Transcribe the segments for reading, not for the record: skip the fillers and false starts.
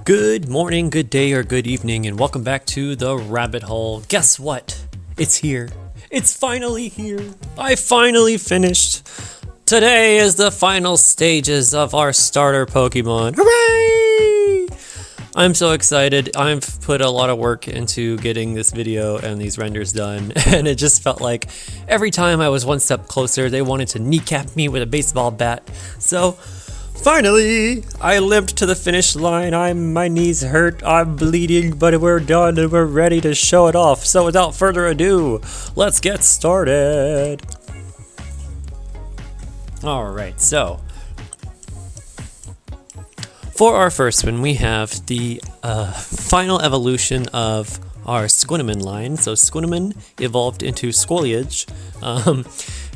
Good morning, good day, or good evening, and welcome back to the rabbit hole. Guess what? It's here. It's finally here. I finally finished. Today is the final stages of our starter Pokemon. Hooray! I'm so excited. I've put a lot of work into getting this video and these renders done, and it just felt like every time I was one step closer, they wanted to kneecap me with a baseball bat. So, finally, I limped to the finish line. My knees hurt, I'm bleeding, but we're done and we're ready to show it off. So without further ado, let's get started. Alright, so for our first one, we have the final evolution of our Sqoliage line. So Sqoliage evolved into Sqoliage,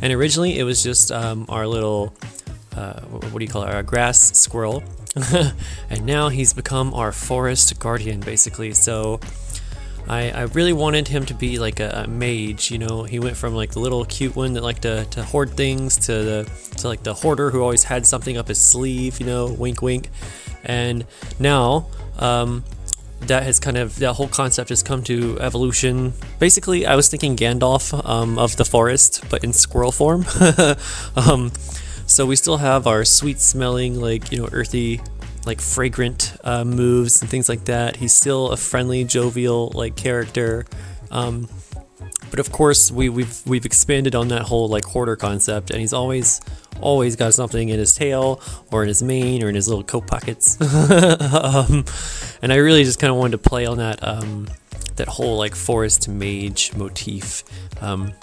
and originally it was just our little what do you call it, our grass squirrel. And now he's become our forest guardian, basically. So I really wanted him to be like a mage, you know. He went from like the little cute one that liked to hoard things to like the hoarder who always had something up his sleeve, you know, wink wink. And now that whole concept has come to evolution. Basically, I was thinking Gandalf of the forest, but in squirrel form. So we still have our sweet smelling, like, you know, earthy, like fragrant moves and things like that. He's still a friendly, jovial like character. But of course we've expanded on that whole like hoarder concept, and he's always got something in his tail or in his mane or in his little coat pockets. And I really just kind of wanted to play on that that whole like forest mage motif. I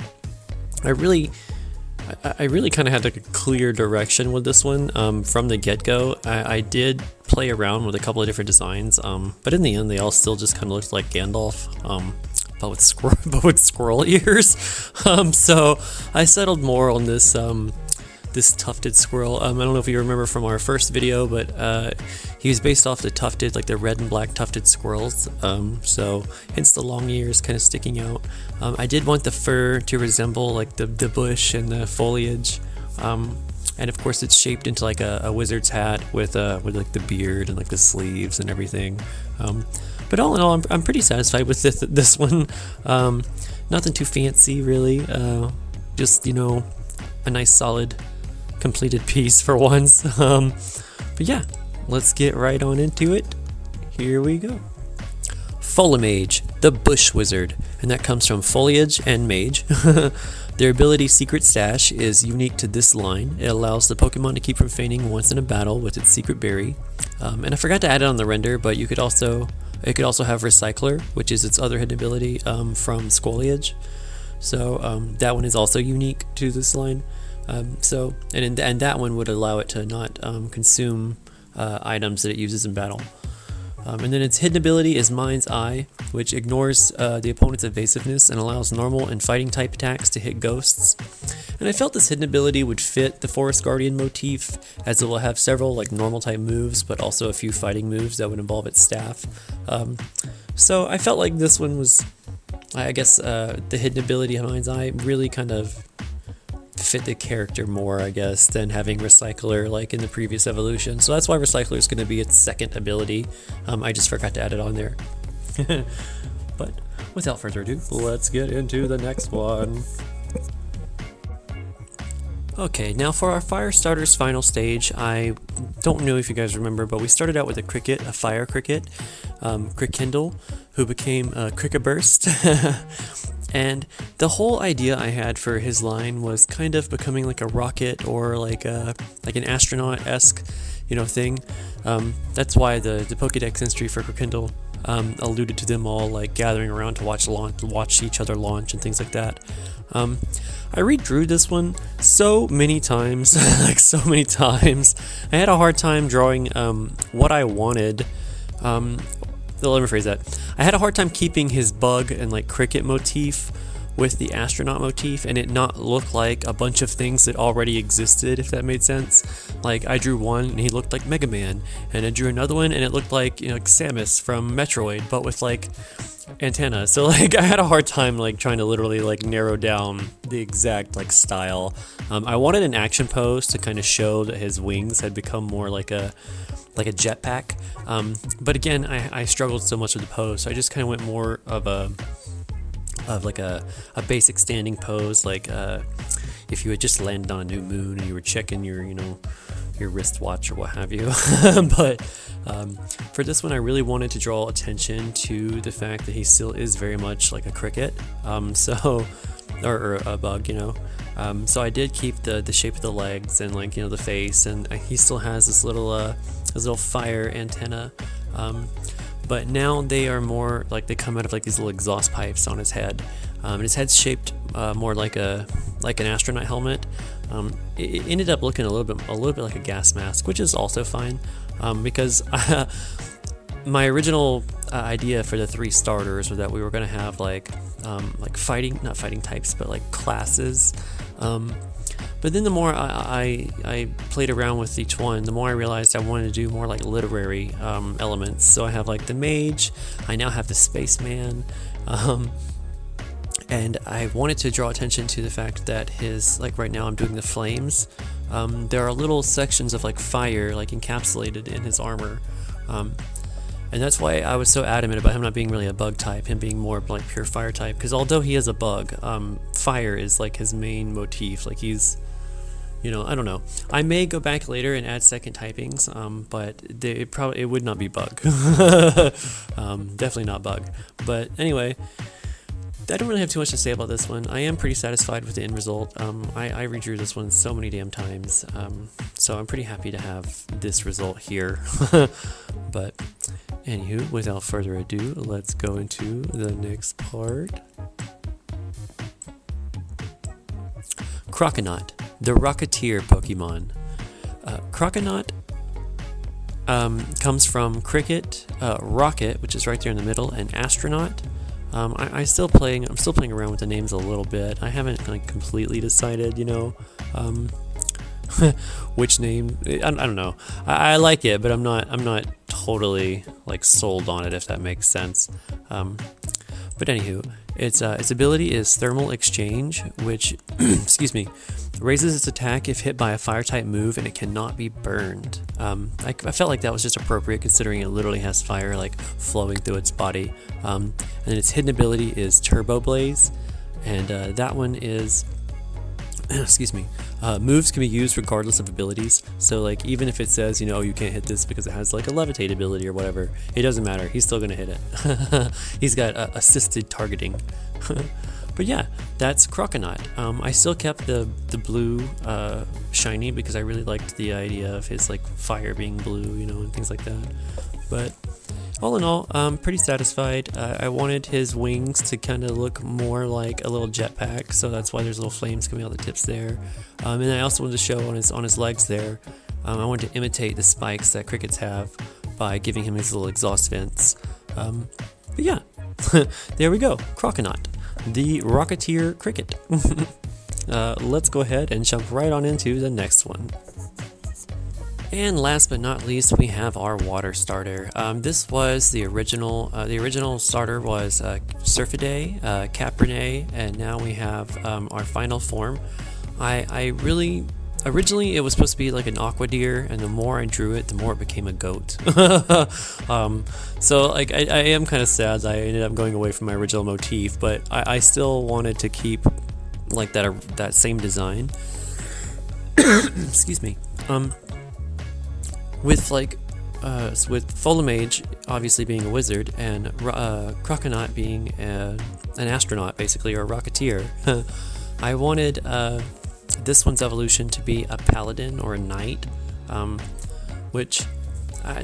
really kind of had like a clear direction with this one from the get-go. I did play around with a couple of different designs, but in the end they all still just kind of looked like Gandalf, but with squirrel ears. So I settled more on this this tufted squirrel. I don't know if you remember from our first video, but he was based off the tufted, like the red and black tufted squirrels. So hence the long ears kind of sticking out. I did want the fur to resemble like the bush and the foliage. And of course it's shaped into like a wizard's hat with like the beard and like the sleeves and everything. But all in all, I'm pretty satisfied with this one. Nothing too fancy really. Just, you know, a nice solid completed piece for once. But yeah, let's get right on into it. Here we go. Fakemon, the bush wizard, and that comes from foliage and mage. Their ability Secret Stash is unique to this line. It allows the Pokemon to keep from fainting once in a battle with its secret berry. And I forgot to add it on the render, but it could also have Recycler, which is its other hidden ability from Sqoliage. So that one is also unique to this line. And that one would allow it to not consume items that it uses in battle. And then its hidden ability is Mind's Eye, which ignores the opponent's evasiveness and allows normal and fighting type attacks to hit ghosts. And I felt this hidden ability would fit the Forest Guardian motif, as it will have several like normal type moves, but also a few fighting moves that would involve its staff. So I felt like this one was, I guess, the hidden ability of Mind's Eye really kind of fit the character more, I guess, than having Recycler like in the previous evolution. So that's why Recycler is going to be its second ability. I just forgot to add it on there. But without further ado, let's get into the next one. Okay, now for our fire starter's final stage. I don't know if you guys remember, but we started out with a fire cricket, Krikindle, who became Krikaburst. And the whole idea I had for his line was kind of becoming like a rocket or like an astronaut-esque, you know, thing. That's why the Pokédex entry for Krikindle alluded to them all like gathering around to watch each other launch and things like that. I redrew this one so many times, like so many times. I had a hard time drawing what I wanted. Let me rephrase that. I had a hard time keeping his bug and like cricket motif with the astronaut motif and it not look like a bunch of things that already existed, if that made sense. Like I drew one and he looked like Mega Man, and I drew another one and it looked like, you know, like Samus from Metroid, but with like antenna. So like I had a hard time like trying to literally like narrow down the exact like style. I wanted an action pose to kind of show that his wings had become more like a like a jetpack. But again, I struggled so much with the pose, so I just kind of went more of like a basic standing pose, like if you had just landed on a new moon and you were checking your your wristwatch or what have you. But for this one, I really wanted to draw attention to the fact that he still is very much like a cricket, or a bug, so I did keep the shape of the legs and like the face, and he still has this little fire antenna, but now they are more like they come out of like these little exhaust pipes on his head, and his head's shaped more like an astronaut helmet. It ended up looking a little bit like a gas mask, which is also fine, because my original idea for the 3 starters was that we were going to have like not fighting types, but like classes. But then the more I played around with each one, the more I realized I wanted to do more like literary elements. So I have like the mage, I now have the spaceman, and I wanted to draw attention to the fact that his, like right now I'm doing the flames, there are little sections of like fire like encapsulated in his armor, and that's why I was so adamant about him not being really a bug type, him being more like pure fire type, because although he is a bug, fire is like his main motif. Like he's, I don't know. I may go back later and add second typings, but it would not be bug. Definitely not bug. But anyway, I don't really have too much to say about this one. I am pretty satisfied with the end result. I redrew this one so many damn times, so I'm pretty happy to have this result here. But anywho, without further ado, let's go into the next part. Croconaut, the Rocketeer Pokemon. Croconaut comes from Cricket, Rocket, which is right there in the middle, and Astronaut. I'm still playing around with the names a little bit. I haven't like completely decided, which name. I don't know. I like it, but I'm not totally like sold on it, if that makes sense. But anywho, its ability is Thermal Exchange, which excuse me, raises its attack if hit by a fire type move, and it cannot be burned. I felt like that was just appropriate considering it literally has fire like flowing through its body. And then its hidden ability is Turbo Blaze, and that one is excuse me, moves can be used regardless of abilities. So like even if it says you can't hit this because it has like a levitate ability or whatever, it doesn't matter, he's still gonna hit it. He's got assisted targeting. But yeah, that's Croconaut. I still kept the blue shiny because I really liked the idea of his like fire being blue, and things like that. But all in all, I'm pretty satisfied. I wanted his wings to kind of look more like a little jetpack, so that's why there's little flames coming out the tips there. And I also wanted to show on his legs there, I wanted to imitate the spikes that crickets have by giving him his little exhaust vents. But yeah, there we go, Croconaut, the Rocketeer Cricket. Let's go ahead and jump right on into the next one. And last but not least, we have our water starter. This was the original. The original starter was Surfidae, Caprinae, and now we have our final form. Originally it was supposed to be like an aqua deer, and the more I drew it, the more it became a goat. So like I am kind of sad that I ended up going away from my original motif, but I still wanted to keep like that same design. Excuse me. With Fakemon obviously being a wizard, and Croconaut being an astronaut, basically, or a rocketeer, I wanted this one's evolution to be a paladin or a knight, which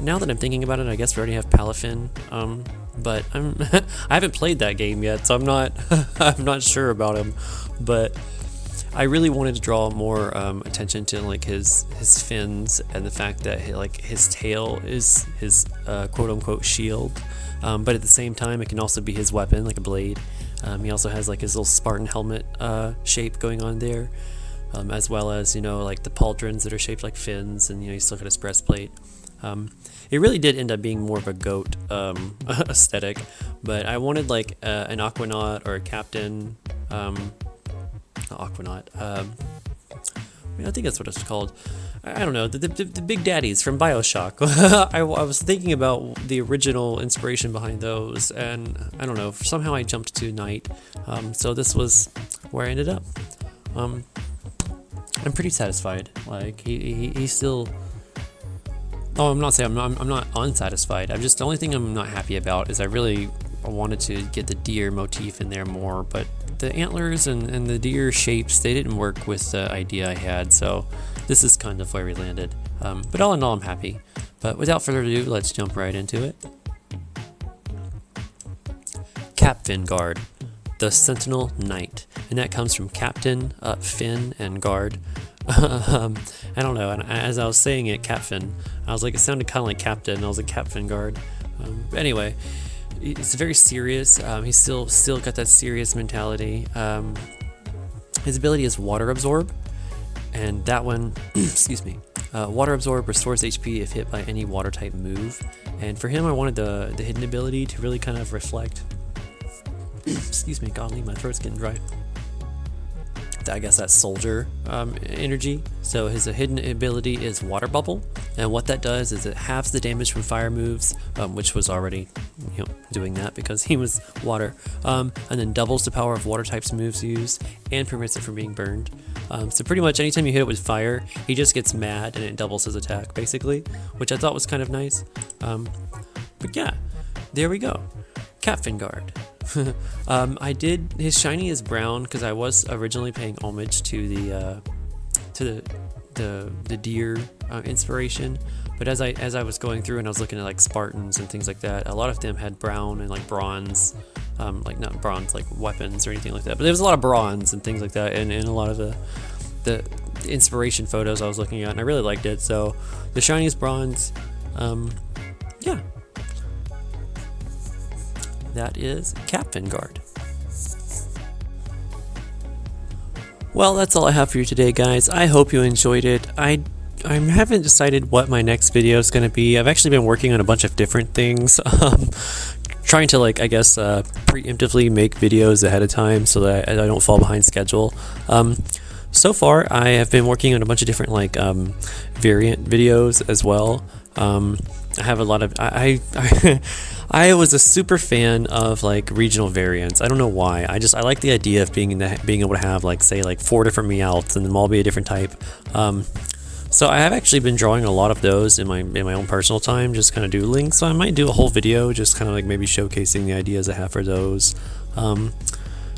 now that I'm thinking about it, I guess we already have Palafin, but I haven't played that game yet, so I'm not sure about him, but I really wanted to draw more attention to like his fins and the fact that his tail is his quote-unquote shield, but at the same time it can also be his weapon, like a blade. He also has like his little Spartan helmet shape going on there, as well as like the pauldrons that are shaped like fins, and he's still got his breastplate. It really did end up being more of a goat aesthetic, but I wanted like an Aquanaut or a Captain. Aquanaut. I think that's what it's called. I don't know, the Big Daddies from Bioshock. I was thinking about the original inspiration behind those, and I don't know, somehow I jumped to Knight, so this was where I ended up. I'm pretty satisfied. Like, he's still... Oh, I'm not saying I'm not unsatisfied. The only thing I'm not happy about is I wanted to get the deer motif in there more, but the antlers and the deer shapes, they didn't work with the idea I had, so this is kind of where we landed. But all in all, I'm happy. But without further ado, let's jump right into it. Capfin Guard, the Sentinel Knight, and that comes from Captain, Fin, and Guard. I don't know, and as I was saying it, Capfin, I was like, it sounded kind of like Captain, and I was like, Capfin Guard. But anyway, it's very serious. He's still got that serious mentality. His ability is Water Absorb, and that one, excuse me, Water Absorb restores HP if hit by any water type move. And for him, I wanted the hidden ability to really kind of reflect. Excuse me, golly, my throat's getting dry. I guess that's soldier energy. So his hidden ability is Water Bubble, and what that does is it halves the damage from fire moves, which was already doing that because he was water, and then doubles the power of water types moves used and prevents it from being burned. So pretty much anytime you hit it with fire, he just gets mad and it doubles his attack basically, which I thought was kind of nice. But yeah, there we go. Capfin Guard. His shiny is brown because I was originally paying homage to the deer inspiration, but as I was going through and I was looking at like Spartans and things like that, a lot of them had brown and like bronze, like not bronze like weapons or anything like that, but there was a lot of bronze and things like that, and a lot of the inspiration photos I was looking at, and I really liked it. So the shiny is bronze. Yeah. That is Capfin Guard. Well, that's all I have for you today, guys. I hope you enjoyed it. I haven't decided what my next video is going to be. I've actually been working on a bunch of different things. Trying to, like, I guess, preemptively make videos ahead of time so that I don't fall behind schedule. So far, I have been working on a bunch of different, like, variant videos as well. I have a lot of I was a super fan of like regional variants. I don't know why. I like the idea of being able to have like, say, like 4 different Meowths and them all be a different type. So I have actually been drawing a lot of those in my own personal time, just kind of doodling. So I might do a whole video just kind of like maybe showcasing the ideas I have for those.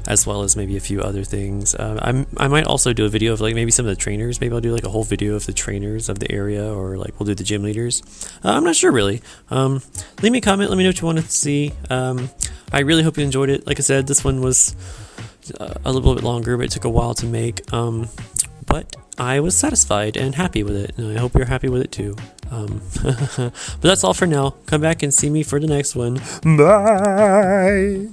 As well as maybe a few other things. I might also do a video of like maybe some of the trainers. Maybe I'll do like a whole video of the trainers of the area, or like we'll do the gym leaders. I'm not sure really. Leave me a comment, let me know what you want to see. I really hope you enjoyed it. Like I said, this one was a little bit longer, but it took a while to make. But I was satisfied and happy with it, and I hope you're happy with it too. But that's all for now. Come back and see me for the next one. Bye!